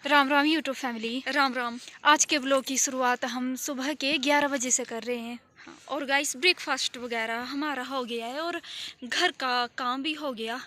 Ram Ram YouTube family. Ram Ram. आज के blog की शुरुआत हम सुबह के 11 बजे से कर रहे हैं। हाँ, और गाइस ब्रेकफास्ट वगैरह हमारा हो गया है और घर का काम भी हो गया।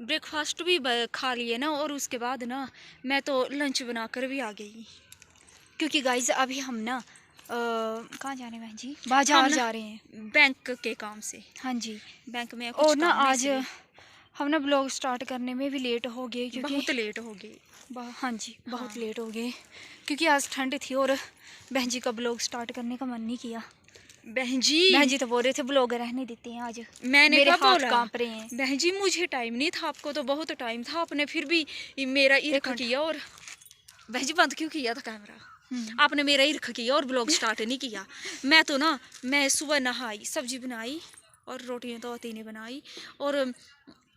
ब्रेकफास्ट भी खा लिए ना, और उसके बाद ना मैं तो लंच बनाकर भी आ गई, क्योंकि गाइज अभी हम ना कहाँ जा रहे हैं बहन जी? बाजार जा रहे हैं बैंक के काम से। हाँ जी, बैंक में कुछ और ना काम है, आज हम ना ब्लॉग स्टार्ट करने में भी लेट हो गए क्योंकि बहुत लेट हो गई। हाँ जी, बहुत हाँ। लेट हो गए क्योंकि आज ठंड थी और बहन जी का ब्लॉग स्टार्ट करने का मन नहीं किया। बहन जी तो बोल रहे थे ब्लॉग रहने देते हैं आज। मैंने मेरे कब हाथ बोला? कांप रहे हैं। बहन जी मुझे टाइम नहीं था, आपको तो बहुत टाइम था, आपने फिर भी मेरा ईर्ख किया। और बहन जी बंद क्यों किया था कैमरा? आपने मेरा ईर्ख किया और ब्लॉग स्टार्ट नहीं किया। मैं सुबह नहाई, सब्जी बनाई और रोटियां तो आती नहीं बनाई, और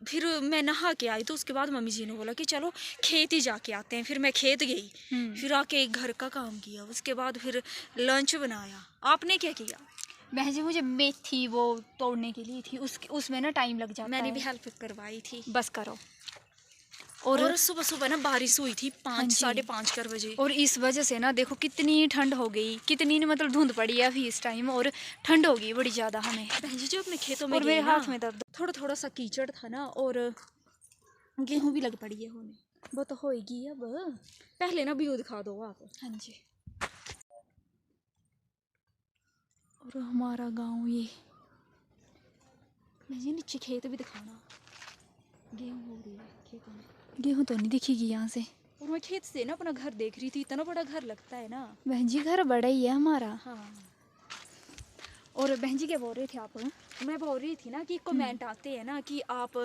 फिर मैं नहा के आई तो उसके बाद मम्मी जी ने बोला कि चलो खेत ही जाके आते हैं। फिर मैं खेत गई, फिर आके घर का काम किया, उसके बाद फिर लंच बनाया। आपने क्या किया? बहन जी मुझे मेथी वो तोड़ने के लिए थी, उसमें ना टाइम लग जाता है। मैंने भी हेल्प करवाई थी। बस करो। और सुबह सुबह ना बारिश हुई थी 5-5:30 कर बजे, और इस वजह से ना देखो कितनी ठंड हो गई, कितनी मतलब धुंध पड़ी है अभी इस टाइम, और ठंड हो गई बड़ी ज़्यादा हमें। बहन जी जो अपने खेतों में और मेरे हाथ में दर्द, थोड़ा थोड़ा सा कीचड़ था ना, और गेहूं भी लग पड़ी है होने। वो तो होएगी अब, पहले ना व्यू दिखा दो आप। हाँ जी। और हमारा गांव ये बहन जी नीचे खेत भी दिखाना, गेहूं हो रही है खेतों में। गेहूँ तो नहीं दिखेगी यहाँ से। और मैं खेत से ना अपना घर देख रही थी, इतना बड़ा घर लगता है ना। बहन जी घर बड़ा ही है हमारा। हाँ। और बहन जी क्या बोल रहे थे आप? मैं बोल रही थी ना कि कमेंट आते हैं ना कि आप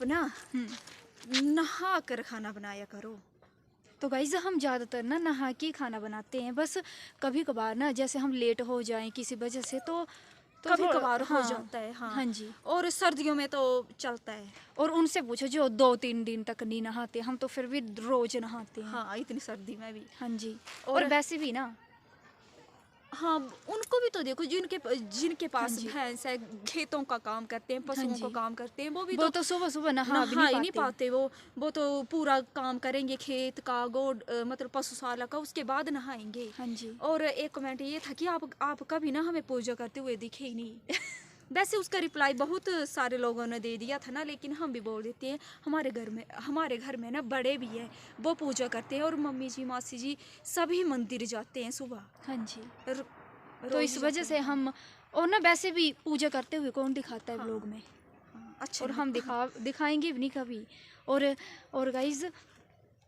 ना नहा कर खाना बनाया करो। तो गाइज हम ज़्यादातर ना नहा के खाना बनाते हैं, बस कभी कभार ना जैसे हम लेट हो जाएं किसी वजह से तो कभी कभार हाँ, हो जाता है। हाँ। हाँ जी। और सर्दियों में तो चलता है। और उनसे पूछो जो 2-3 दिन तक नहीं नहाते, हम तो फिर भी रोज नहाते हैं। हाँ, इतनी सर्दी में भी। हाँ जी। और वैसे भी ना, हाँ, उनको भी तो देखो जिनके पास हाँ भैंस है, खेतों का काम करते हैं, पशुओं का काम करते हैं, वो तो सुबह सुबह नहा भी नहा ही नहीं नहीं पाते। वो तो पूरा काम करेंगे खेत का, मतलब पशुशाला का, उसके बाद नहाएंगे। हाँ जी। और एक कमेंट ये था कि आप कभी ना हमें पूजा करते हुए दिखे ही नहीं। वैसे उसका रिप्लाई बहुत सारे लोगों ने दे दिया था ना, लेकिन हम भी बोल देते हैं। हमारे घर में ना बड़े भी हैं, वो पूजा करते हैं, और मम्मी जी मासी जी सभी मंदिर जाते हैं सुबह। हाँ जी। तो इस वजह से हम, और ना वैसे भी पूजा करते हुए कौन दिखाता है ब्लॉग में? अच्छा। और हम दिखाएंगे भी नहीं कभी। और गाइज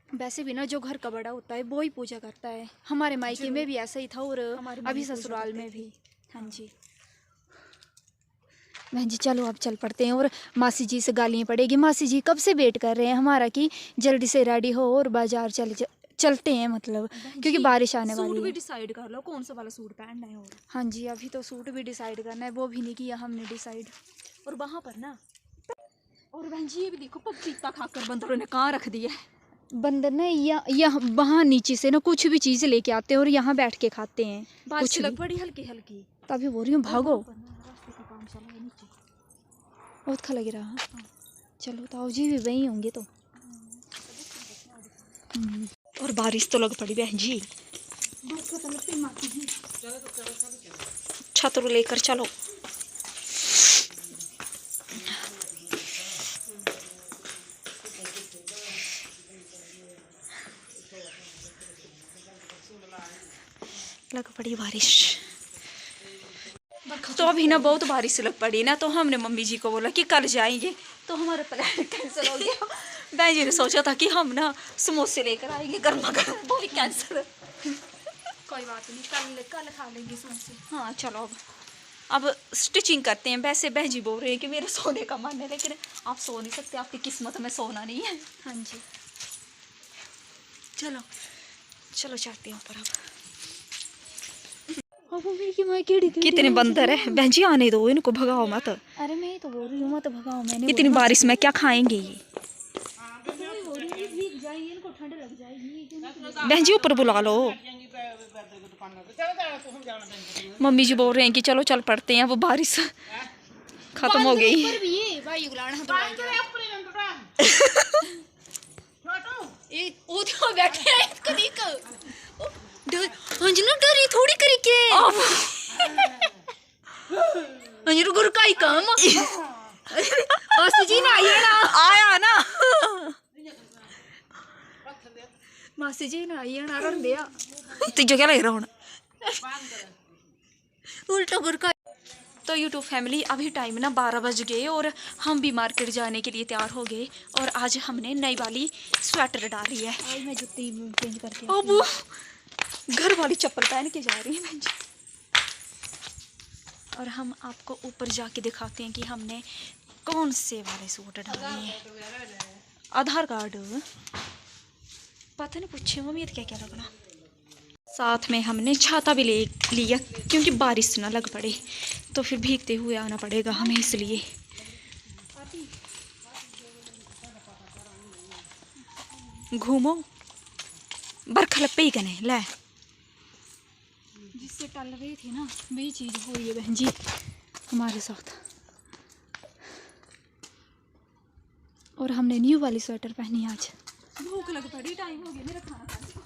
वैसे भी ना जो घर का बड़ा होता है वो ही पूजा करता है। हमारे मायके में भी ऐसा ही था, और अभी ससुराल में भी। हाँ जी। बहन जी चलो अब चल पड़ते हैं, और मासी जी से गालियाँ पड़ेगी। मासी जी कब से वेट कर रहे हैं हमारा कि जल्दी से रेडी हो और बाजार चलते हैं, मतलब क्योंकि बारिश आने वाली है। सूट भी डिसाइड कर लो कौन सा वाला सूट पहनना है। और हाँ जी, अभी तो सूट भी डिसाइड करना है, वो भी नहीं किया हमने डिसाइड। और वहाँ पर ना, और बहन जी ये भी देखो पपीता खाकर बंदरों ने कहाँ रख दिया है। बंदर ने या वहाँ नीचे से ना कुछ भी चीज़ लेके आते हैं और यहाँ बैठ के खाते हैं। बारिश लग पड़ी हल्की हल्की, तभी बोल रही हूँ भागो। बहुत अच्छा लग रहा है। चलो ताऊ जी भी वही होंगे तो। और बारिश तो लग पड़ी बहन जी। छतरू लेकर चलो। लग पड़ी बारिश। तो अभी ना बहुत बारिश लग पड़ी ना, तो हमने मम्मी जी को बोला कि कल जाएंगे, तो हमारा प्लान कैंसिल हो गया। बहन जी ने सोचा था कि हम ना समोसे लेकर आएंगे गर्मा गर्म, वो भी कैंसिल। कोई बात नहीं, कल खा लेंगे समोसे। हाँ चलो अब स्टिचिंग करते हैं। वैसे बहन जी बोल रहे हैं कि मेरा सोने का मन है, लेकिन आप सो नहीं सकते, आपकी किस्मत में सोना नहीं है। हाँ जी चलो चलो चलते हैं ऊपर। अब कितने बंदर है बहन जी, आने दो इनको, भगाओ मत। अरे मैं ही तो बोल रही हूँ मत भगाओ। मैंने इतनी बारिश में क्या खाएंगे ये? ठंड लग जाएगी। बहन जी ऊपर बुला लो। मम्मी जी बोल रहे हैं कि चलो चल पड़ते हैं, वो बारिश खत्म हो गई। ਉਹ ਤੇ ਬੈਠੇ ਆ ਕਦੀ ਕ ਡਰ ਅੰਜਨਾ ਡਰੀ ਥੋੜੀ ਕਰੀ ਕੇ ਅੰਜਨਾ ਗੁਰ ਕਾਈ ਕੰਮ ਮਾਸੀ ਜੀ ਨਾ ਆਇਆ ਨਾ ਮਾਸੀ ਜੀ ना आइए ना कर दिया तुझे क्या लग रहा हूँ उल्टा गुरका। तो यूट्यूब फैमिली अभी टाइम ना 12 बज गए और हम भी मार्केट जाने के लिए तैयार हो गए और आज हमने नई वाली स्वेटर डाली है। आज मैं जूती चेंज करके अब घर वाली चप्पल पहन के जा रही है मैं जी। और हम आपको ऊपर जाके दिखाते हैं कि हमने कौन से वाले सूट डाले हैं। आधार कार्ड पता नहीं पूछे मम्मी क्या क्या लगना। साथ में हमने छाता भी ले लिया क्योंकि बारिश ना लग पड़े तो फिर भीगते हुए आना पड़ेगा हमें इसलिए। घूमो बरखा लपे ही कने ले जिससे टल रही थी ना वही चीज़ हो रही है बहन जी हमारे साथ। और हमने न्यू वाली स्वेटर पहनी आज। भूख लग पड़ी टाइम हो गया मेरा खाना खाने को।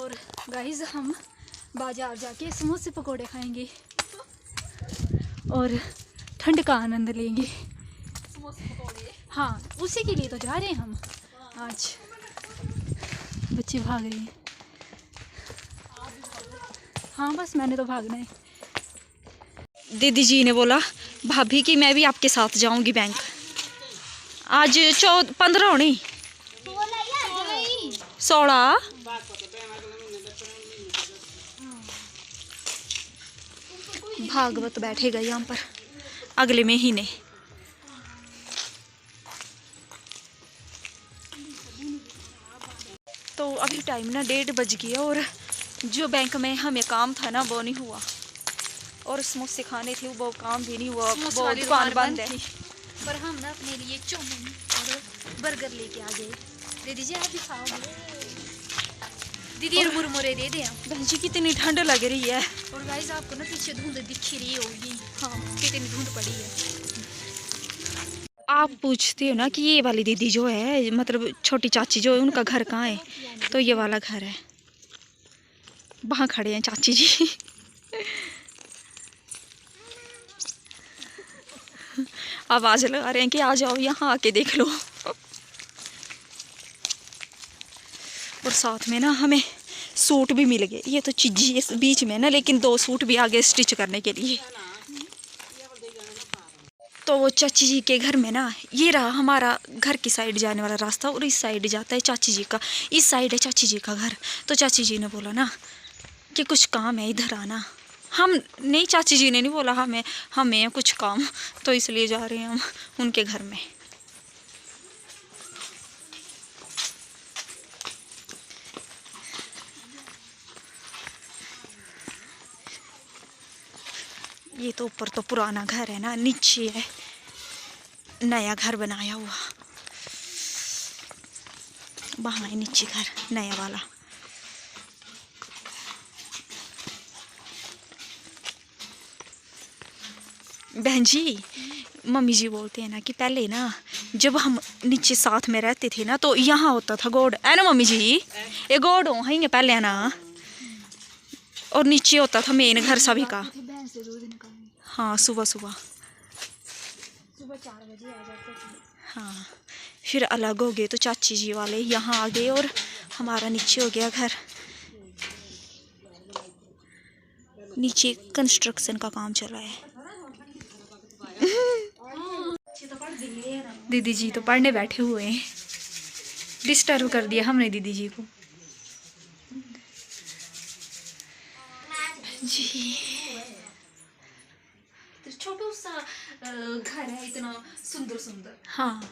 और गाइस हम बाजार जाके समोसे पकोड़े खाएंगे और ठंड का आनंद लेंगे। समोसे पकौड़े हाँ उसी के लिए तो जा रहे हैं हम आज। बच्चे भाग रहे हैं। हाँ बस मैंने तो भागना है। दीदी जी ने बोला भाभी कि मैं भी आपके साथ जाऊंगी बैंक। आज 15 होनी 16 भागवत बैठेगा यहाँ पर अगले महीने। तो अभी टाइम ना 1:30 बज गया और जो बैंक में हमें काम था ना वो नहीं हुआ और समोसे खाने थे वो काम भी नहीं हुआ, वो दुकान बंद है। पर हम ना अपने लिए चाउमीन और बर्गर लेके आ गए। दीदी जी आप भी खाओगे? दीदी और मुरमुरे दे दें। बहन जी कितनी ठंड लग रही है। और गाइस आपको ना पीछे धुंध दिख रही होगी। हाँ कितनी धुंध पड़ी है। आप पूछते हो ना कि ये वाली दीदी जो है मतलब छोटी चाची जो है उनका घर कहाँ है, तो ये वाला घर है वहाँ खड़े हैं चाची जी। आवाज लगा रहे हैं कि आ जाओ यहाँ आके देख लो। और साथ में ना हमें सूट भी मिल गए। ये तो चीजी है बीच में ना, लेकिन 2 सूट भी आगे स्टिच करने के लिए। तो वो चाची जी के घर में ना ये रहा हमारा घर की साइड जाने वाला रास्ता और इस साइड जाता है चाची जी का, इस साइड है चाची जी का घर। तो चाची जी ने बोला ना कि कुछ काम है इधर आना। हम नहीं, चाची जी ने नहीं बोला हमें कुछ काम, तो इसलिए जा रहे हैं हम उनके घर में। ये तो ऊपर तो पुराना घर है ना, नीचे है नया घर बनाया हुआ। वहाँ है नीचे घर नया वाला। बहन जी मम्मी जी बोलते हैं ना कि पहले ना जब हम नीचे साथ में रहते थे ना तो यहाँ होता था गोड़, है ना मम्मी जी? ये गोड़ हो है पहले ना, और नीचे होता था मेन घर सभी का। हाँ सुबह 4 बजे आ जाते थे। हाँ फिर अलग हो गए तो चाची जी वाले यहाँ आ गए और हमारा नीचे हो गया घर। नीचे कंस्ट्रक्शन का काम चल रहा है। दीदी जी तो पढ़ने बैठे हुए हैं, डिस्टर्ब कर दिया हमने दीदी जी को। जी छोटा सा घर है, इतना सुंदर सुंदर। हाँ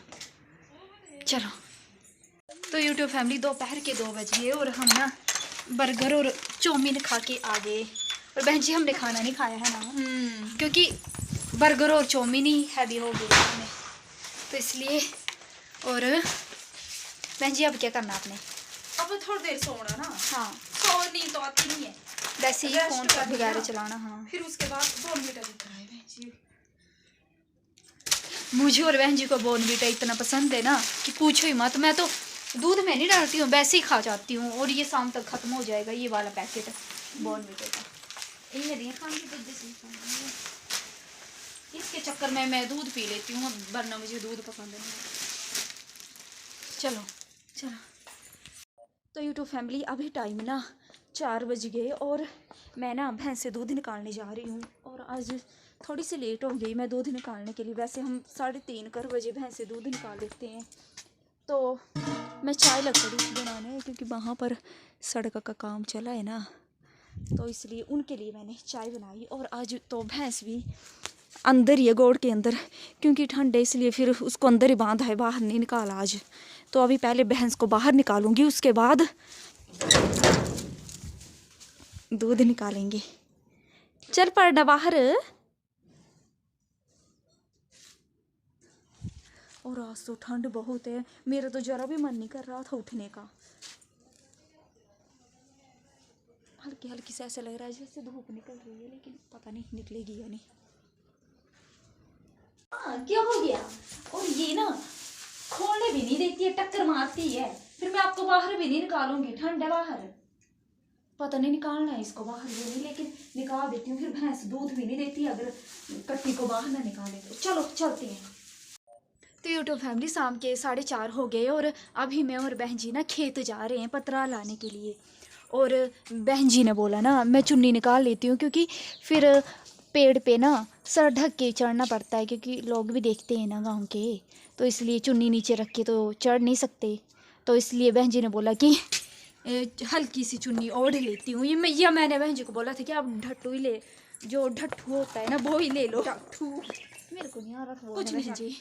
चलो। तो यूट्यूब फैमिली दोपहर के 2 बज गए और हम ना बर्गर और चाउमीन खा के आ गए। और बहन जी हमने खाना नहीं खाया है ना, क्योंकि बर्गर और चाउमीन ही हैवी हो गई हमें, तो इसलिए। और बहन जी अब क्या करना आपने? अब थोड़ी देर सोना ना। हाँ सो नींद तो आती नहीं है, वैसे ही फ़ोन पर वगैरह चलाना। हाँ, फिर उसके बाद बॉर्नविटा लेकर आए बहन जी। मुझे और बहन जी को बॉर्नविटा इतना पसंद है ना कि पूछो ही मत। मैं तो दूध में नहीं डालती हूँ, वैसे ही खा जाती हूँ। और ये शाम तक ख़त्म हो जाएगा ये वाला पैकेट बॉर्नविटा का। इनमें दिए खाने की इसके चक्कर में मैं दूध पी लेती हूँ, वरना मुझे दूध पसंद नहीं। चलो चलो। तो यूट्यूब फैमिली, अभी टाइम ना 4 बज गए और मैं ना भैंस से दूध निकालने जा रही हूँ। और आज थोड़ी सी लेट हो गई मैं दूध निकालने के लिए। वैसे हम 3:30 बजे भैंस से दूध निकाल लेते हैं। तो मैं चाय लग पड़ी थी बनाने, क्योंकि वहाँ पर सड़क का काम चला है ना, तो इसलिए उनके लिए मैंने चाय बनाई। और आज तो भैंस भी अंदर ही है, गोड़ के अंदर, क्योंकि ठंड है इसलिए फिर उसको अंदर ही बांधा है, बाहर नहीं निकाला आज। तो अभी पहले भैंस को बाहर निकालूंगी, उसके बाद दूध निकालेंगे। चल पड़ना बाहर। और आज तो ठंड बहुत है, मेरा तो जरा भी मन नहीं कर रहा था उठने का। हल्की हल्की से ऐसा लग रहा है जैसे धूप निकल रही है, लेकिन पता नहीं निकलेगी या नहीं। हाँ, क्या हो गया? और ये ना खोलने भी नहीं देती है, टक्कर मारती है। फिर मैं आपको बाहर भी नहीं निकालूंगी, ठंड है बाहर। पता नहीं निकालना है इसको बाहर भी नहीं, लेकिन निकाल देती हूँ। फिर भैंस दूध भी नहीं देती अगर कट्टी को बाहर ना निकाले तो। चलो चलते हैं। तो यूट्यूब फैमिली, शाम के 4:30 हो गए और अभी मैं और बहन जी ना खेत जा रहे हैं पतरा लाने के लिए। और बहन जी ने बोला ना मैं चुन्नी निकाल लेती हूँ, क्योंकि फिर पेड़ पे ना सर ढक के चढ़ना पड़ता है, क्योंकि लोग भी देखते हैं ना गांव के, तो इसलिए चुन्नी नीचे रख के तो चढ़ नहीं सकते। तो इसलिए बहन जी ने बोला कि हल्की सी चुन्नी ओढ़ लेती हूँ। या मैंने बहन जी को बोला था कि आप ढट्टू ही ले, जो ढट्टू होता है ना वो ही ले लो। ढट्टू मेरे को नहीं आ रहा था कुछ। बहन जी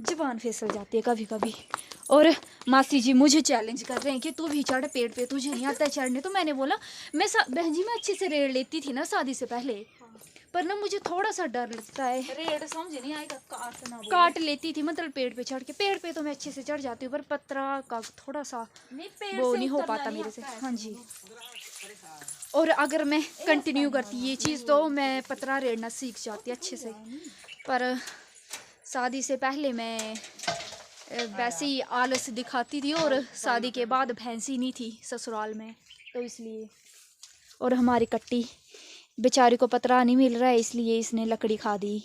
जुबान फिसल जाती है कभी कभी। और मासी जी मुझे चैलेंज कर रहे हैं कि तू भी चढ़ पेड़ पे, तुझे नहीं आता चढ़ने। तो मैंने बोला बहन जी मैं अच्छे से रेड़ लेती थी ना शादी से पहले, पर ना मुझे थोड़ा सा डर लगता है। रेड समझ नहीं आएगा, काट लेती थी मतलब पेड़ पे चढ़ के। पेड़ पे तो मैं अच्छे से चढ़ जाती हूँ, पर पतरा का थोड़ा सा वो नहीं हो पाता मेरे से। हाँ जी। और अगर मैं कंटिन्यू करती ये चीज़ तो मैं पतरा रेड़ना सीख जाती अच्छे से। पर शादी से पहले मैं वैसे ही आलस दिखाती थी, और शादी के बाद भैंस ही नहीं थी ससुराल में, तो इसलिए। और हमारी कट्टी बेचारी को पतरा नहीं मिल रहा है, इसलिए इसने लकड़ी खा दी।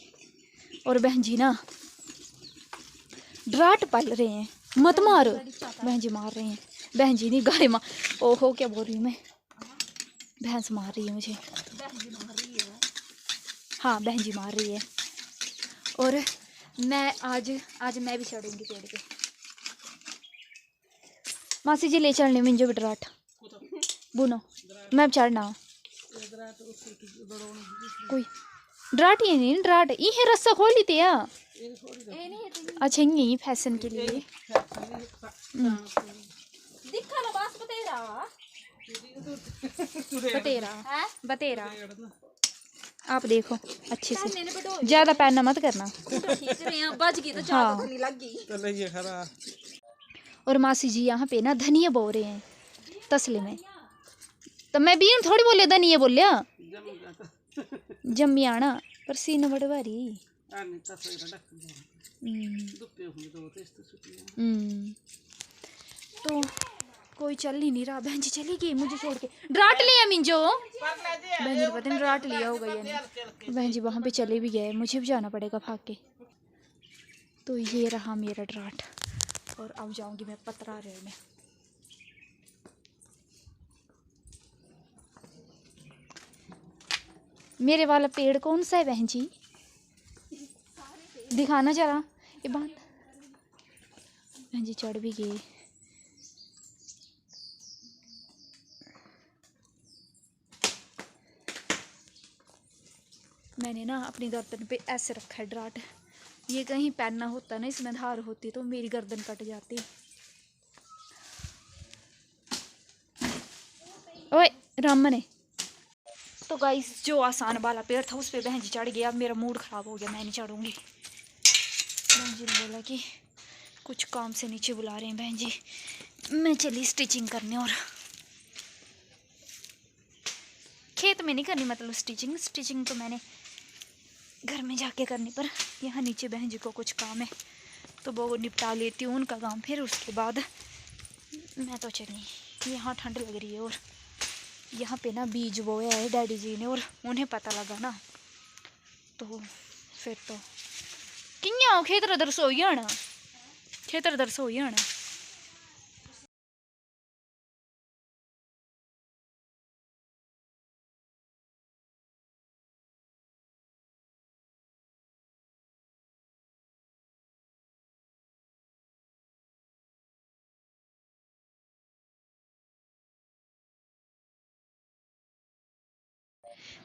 और बहन जी ना ड्राट पल रहे हैं, मत मार। बहन जी मार रहे हैं, बहन जी नहीं गाय मार। ओहो क्या बोल रही हूँ मैं, भैंस मार रही है मुझे। हाँ बहन जी मार रही है। और मैं आज मैं भी चढ़ूंगी पेड़ पे। मासी जी ले चलने मुझे भी ड्राट बुनो, मैं चढ़ना कोई ड्राट ये नहीं, ड्राट ये रस्सा खोली थी या। अच्छा यही फैशन के लिए। बतेरा आप देखो अच्छे से, ज्यादा पहनना मत करना। हाँ। और मासी जी यहाँ पे ना धनिया बो रहे हैं तसले में। तो मैं भी थोड़ी बोले धनिया बोलिया जम्मी आना, पर सीन बड़े भारी। तो कोई चल ही नहीं रहा। बहन जी चली गई मुझे छोड़ के, ड्राट लिया मिंजो। बहन जी पता नहीं ड्राट लिया होगा या नहीं। बहन जी वहाँ पे चले भी गए, मुझे भी जाना पड़ेगा भाग के। तो ये रहा मेरा ड्राट, और अब जाऊंगी मैं पतरा रेड़ने। मेरे वाला पेड़ कौन सा है बहन जी, दिखाना जरा ये बात। बहन जी चढ़ भी गई। मैंने ना अपनी गर्दन पे ऐसे रखा है ड्राट, ये कहीं पहनना होता ना इसमें धार होती तो मेरी गर्दन कट जाती। ओए रामने। तो गाइस जो आसान वाला पेड़ था उस पे बहन जी चढ़ गया। अब मेरा मूड ख़राब हो गया, मैं नहीं चढ़ूँगी। बहन जी ने बोला कि कुछ काम से नीचे बुला रहे हैं बहन जी। मैं चली स्टिचिंग करने। और खेत में नहीं करनी, मतलब स्टिचिंग तो मैंने घर में जाके करनी, पर यहाँ नीचे बहन जी को कुछ काम है तो वो निपटा लेती हूँ उनका काम, फिर उसके बाद मैं तो चली। यहाँ ठंड लग रही है और यहाँ पे ना बीज बोया है डैडी जी ने, और उन्हें पता लगा ना तो फिर तो कियां खेतर दरस हो जाना, खेतर दरस हो जाना।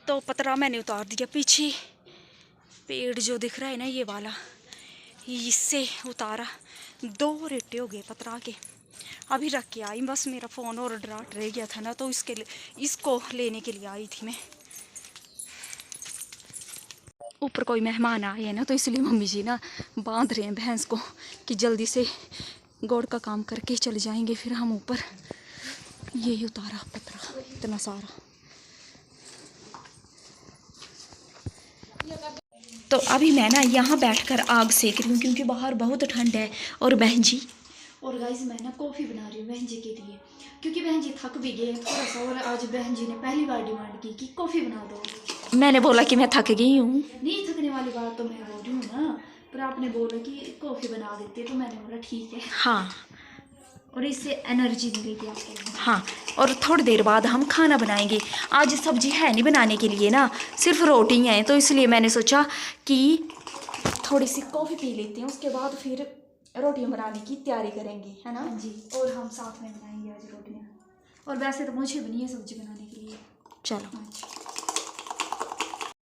तो पतरा मैंने उतार दिया पीछे, पेड़ जो दिख रहा है ना ये वाला, इससे उतारा, 2 रेटे हो गए पतरा के, अभी रख के आई। बस मेरा फ़ोन और ड्राट रह गया था ना, तो इसके लिए इसको लेने के लिए आई थी मैं। ऊपर कोई मेहमान आए हैं ना, तो इसलिए मम्मी जी ना बांध रहे हैं भैंस को कि जल्दी से गोड़ का काम करके चले जाएंगे फिर हम ऊपर। ये उतारा पतरा इतना सारा। तो अभी मैं ना यहाँ बैठकर आग सेक रही हूँ क्योंकि बाहर बहुत ठंड है। और बहन जी और गाइस मैं ना कॉफ़ी बना रही हूँ बहन जी के लिए, क्योंकि बहन जी थक भी गए थोड़ा सा, और आज बहन जी ने पहली बार डिमांड की कि कॉफ़ी बना दो। मैंने बोला कि मैं थक गई हूँ। नहीं थकने वाली बात तो मैं बोल रही हूँ ना, पर आपने बोला कि कॉफ़ी बना देते, तो मैंने बोला ठीक है। हाँ, और इससे एनर्जी मिलेगी आपको। हाँ, और थोड़ी देर बाद हम खाना बनाएंगे। आज सब्जी है नहीं बनाने के लिए ना, सिर्फ रोटी हैं, तो इसलिए मैंने सोचा कि थोड़ी सी कॉफ़ी पी लेते हैं, उसके बाद फिर रोटियां बनाने की तैयारी करेंगे, है ना जी। और हम साथ में बनाएंगे आज रोटियां, और वैसे तो मुझे बनी है सब्जी बनाने के लिए। चलो।